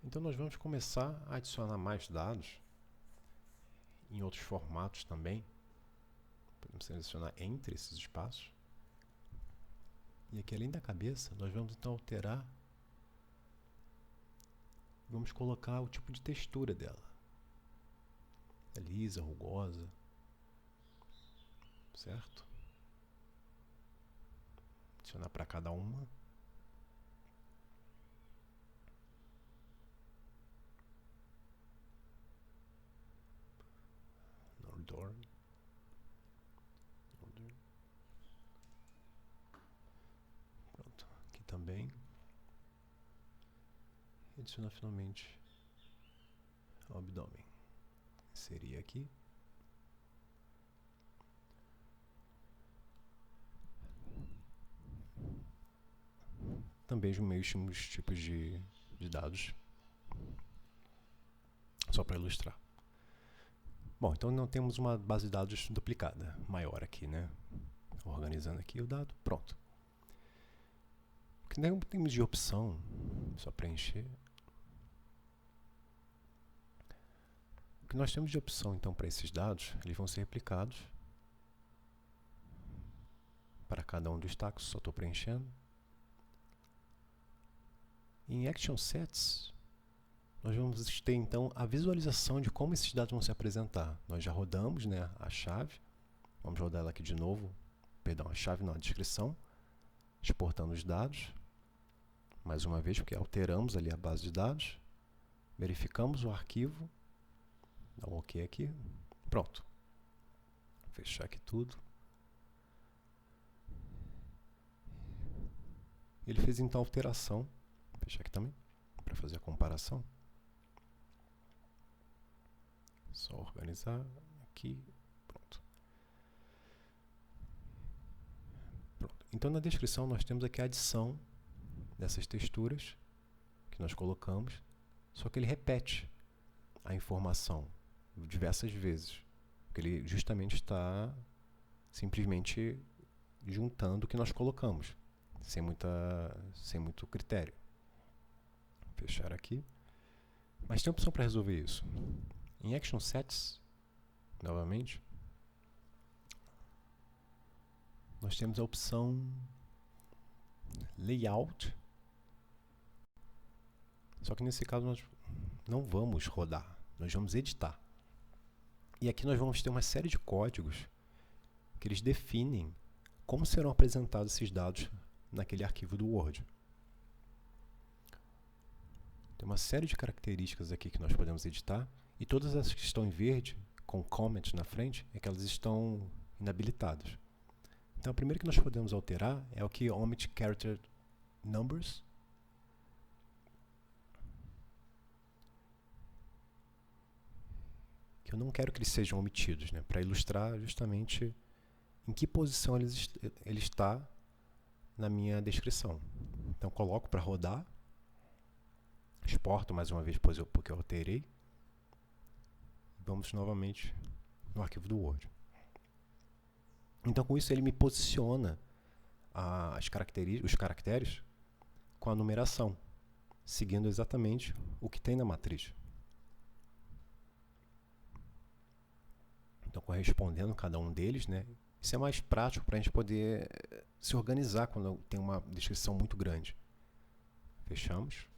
Então nós vamos começar a adicionar mais dados em outros formatos também. Podemos selecionar entre esses espaços. E aqui, além da cabeça, nós vamos então alterar, vamos colocar o tipo de textura dela. É lisa, rugosa, certo? Adicionar para cada uma. Northern. Pronto, aqui também. E adicionar finalmente o abdômen. Seria aqui. Também os mesmos tipos de dados, só para ilustrar. Bom, então não temos uma base de dados duplicada, maior aqui, né? Organizando aqui o dado, pronto. O que não temos de opção, só preencher. O que nós temos de opção, então, para esses dados, eles vão ser replicados para cada um dos tacos, só estou preenchendo. Em Action Sets, nós vamos ter, então, a visualização de como esses dados vão se apresentar. Nós já rodamos, né, a chave. Vamos rodar ela aqui de novo. Perdão, a chave não, a descrição. Exportando os dados. Mais uma vez, porque alteramos ali a base de dados. Verificamos o arquivo. Dá um OK aqui. Pronto. Fechar aqui tudo. Ele fez então a alteração. Vou fechar aqui também, para fazer a comparação. Só organizar aqui. Pronto. Então, na descrição, nós temos aqui a adição dessas texturas que nós colocamos, só que ele repete a informação diversas vezes, porque ele justamente está simplesmente juntando o que nós colocamos, sem muito critério. Vou fechar aqui. Mas tem opção para resolver isso. Em Action Sets, novamente, nós temos a opção Layout. Só que nesse caso nós não vamos rodar, nós vamos editar. E aqui nós vamos ter uma série de códigos que eles definem como serão apresentados esses dados naquele arquivo do Word. Tem uma série de características aqui que nós podemos editar, e todas as que estão em verde, com comment na frente, é que elas estão inabilitadas. Então, a primeira que nós podemos alterar é o que omit character numbers. Que eu não quero que eles sejam omitidos, né? Para ilustrar justamente em que posição ele está na minha descrição. Então, coloco para rodar. Exporto mais uma vez, porque eu alterei. Vamos novamente no arquivo do Word. Então, com isso, ele me posiciona os caracteres com a numeração, seguindo exatamente o que tem na matriz. Então, correspondendo cada um deles, né? Isso é mais prático para a gente poder se organizar quando tem uma descrição muito grande. Fechamos.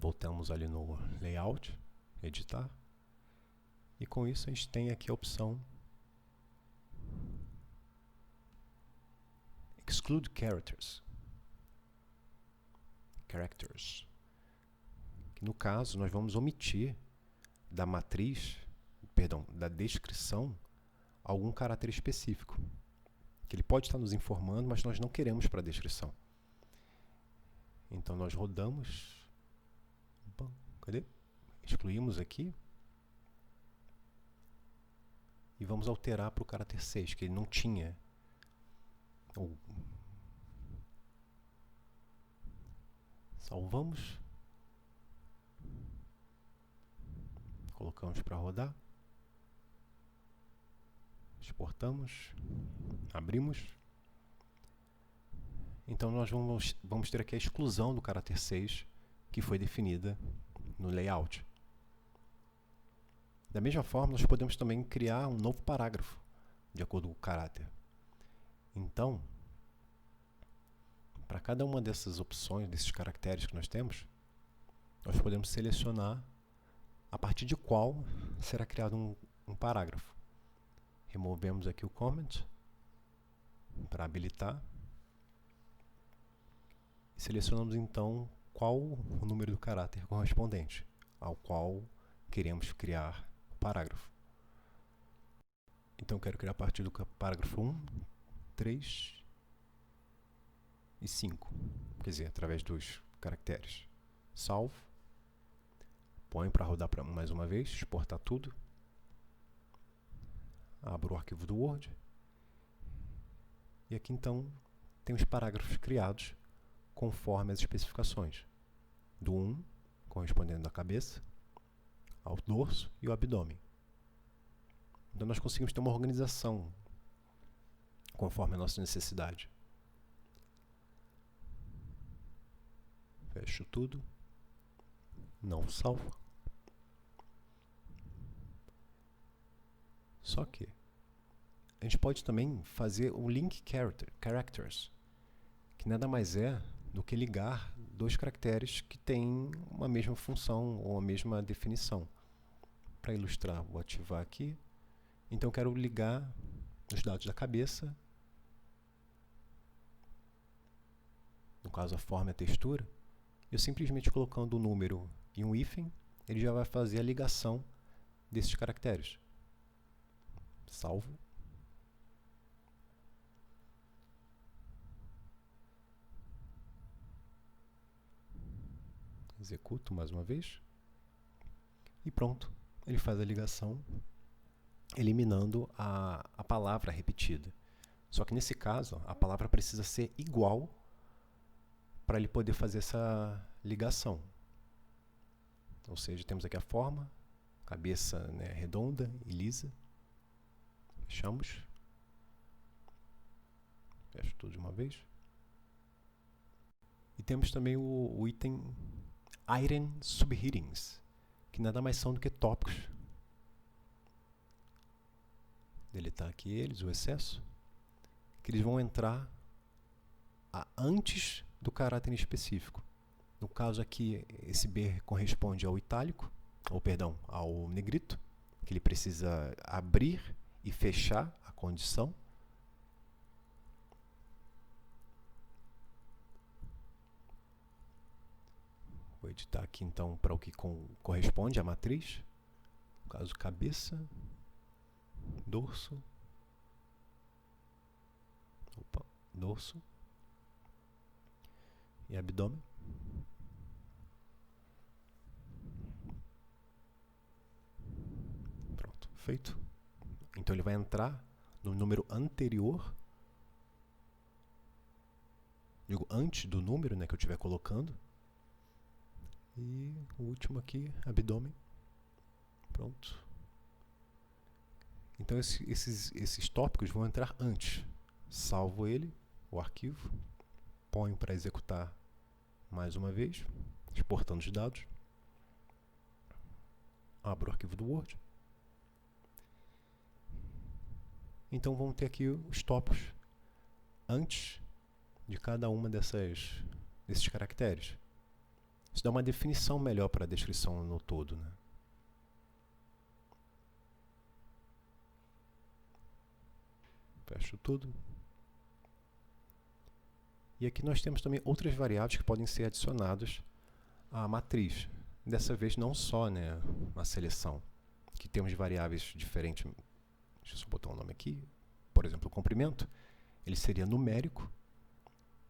Voltamos ali no Layout, editar. E com isso a gente tem aqui a opção Exclude Characters. Que no caso nós vamos omitir da matriz, da descrição, algum caráter específico. Que ele pode estar nos informando, mas nós não queremos para a descrição. Então nós rodamos. Cadê? Excluímos aqui. E vamos alterar para o caráter 6, que ele não tinha. Salvamos. Colocamos para rodar. Exportamos. Abrimos. Então nós vamos ter aqui a exclusão do caráter 6, que foi definida no layout. Da mesma forma, nós podemos também criar um novo parágrafo, de acordo com o caráter. Então, para cada uma dessas opções, desses caracteres que nós temos, nós podemos selecionar a partir de qual será criado um parágrafo. Removemos aqui o comment para habilitar. E selecionamos então qual o número do caráter correspondente ao qual queremos criar o parágrafo. Então eu quero criar a partir do parágrafo 1, 3 e 5, quer dizer, através dos caracteres. Salvo, põe para rodar mais uma vez, exportar tudo. Abro o arquivo do Word. E aqui então tem os parágrafos criados conforme as especificações. Do 1, correspondendo à cabeça, ao dorso e ao abdômen. Então nós conseguimos ter uma organização conforme a nossa necessidade. Fecho tudo. Não salvo. Só que a gente pode também fazer o link characters, que nada mais é do que ligar dois caracteres que têm uma mesma função ou a mesma definição. Para ilustrar, vou ativar aqui. Então eu quero ligar os dados da cabeça, no caso a forma e a textura. Eu simplesmente colocando o número e um hífen, ele já vai fazer a ligação desses caracteres. Salvo. Executo mais uma vez. E pronto. Ele faz a ligação, eliminando a palavra repetida. Só que nesse caso, a palavra precisa ser igual para ele poder fazer essa ligação. Ou seja, temos aqui a forma, cabeça, né, redonda e lisa. Fechamos. Fecho tudo de uma vez. E temos também o item Item Subheadings, que nada mais são do que tópicos. Deletar aqui eles, o excesso, que eles vão entrar antes do caráter específico. No caso aqui, esse B corresponde ao itálico, ou perdão, ao negrito, que ele precisa abrir e fechar a condição. Vou editar aqui então para o que corresponde à matriz. No caso, cabeça, dorso, dorso e abdômen. Pronto, feito. Então ele vai entrar no número anterior, digo antes do número, né, que eu estiver colocando. E o último aqui, abdômen. Pronto. Então esses tópicos vão entrar antes. Salvo ele, o arquivo, ponho para executar mais uma vez, exportando os dados. Abro o arquivo do Word. Então vamos ter aqui os tópicos antes de cada uma desses caracteres. Isso dá uma definição melhor para a descrição no todo, né? Fecho tudo. E aqui nós temos também outras variáveis que podem ser adicionadas à matriz. Dessa vez não só, né, a seleção, que temos variáveis diferentes. Deixa eu só botar um nome aqui. Por exemplo, o comprimento, ele seria numérico,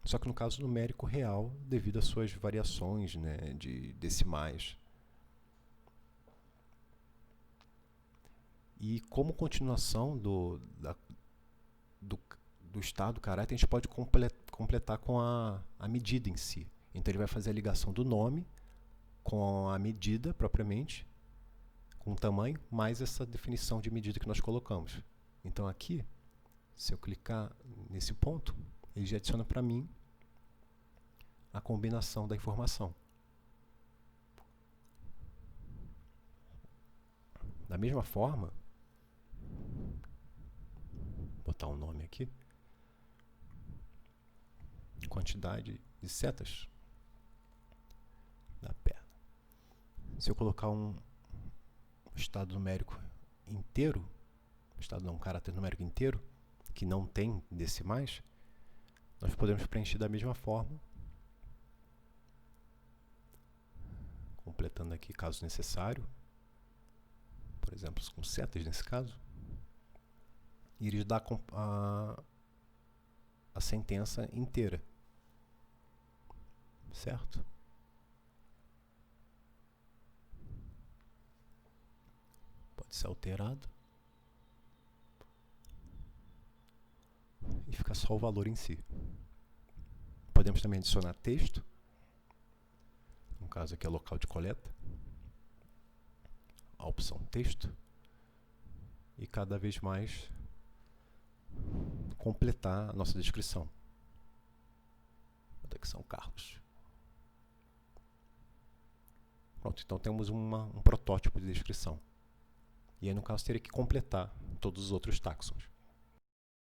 só que no caso numérico real, devido às suas variações, né, de decimais. E como continuação do estado do caráter, a gente pode completar com a medida em si. Então ele vai fazer a ligação do nome com a medida propriamente, com o tamanho, mais essa definição de medida que nós colocamos. Então aqui, se eu clicar nesse ponto, ele já adiciona para mim combinação da informação. Da mesma forma, vou botar um nome aqui, quantidade de setas da perna. Se eu colocar um estado numérico inteiro, um caráter numérico inteiro, que não tem decimais, nós podemos preencher da mesma forma, completando aqui caso necessário, por exemplo, com setas nesse caso, e eles dão a sentença inteira, certo? Pode ser alterado e fica só o valor em si. Podemos também adicionar texto, no caso aqui é local de coleta, a opção texto, e cada vez mais completar a nossa descrição. Aqui São Carlos. Pronto, então temos um protótipo de descrição. E aí, no caso, teria que completar todos os outros táxons.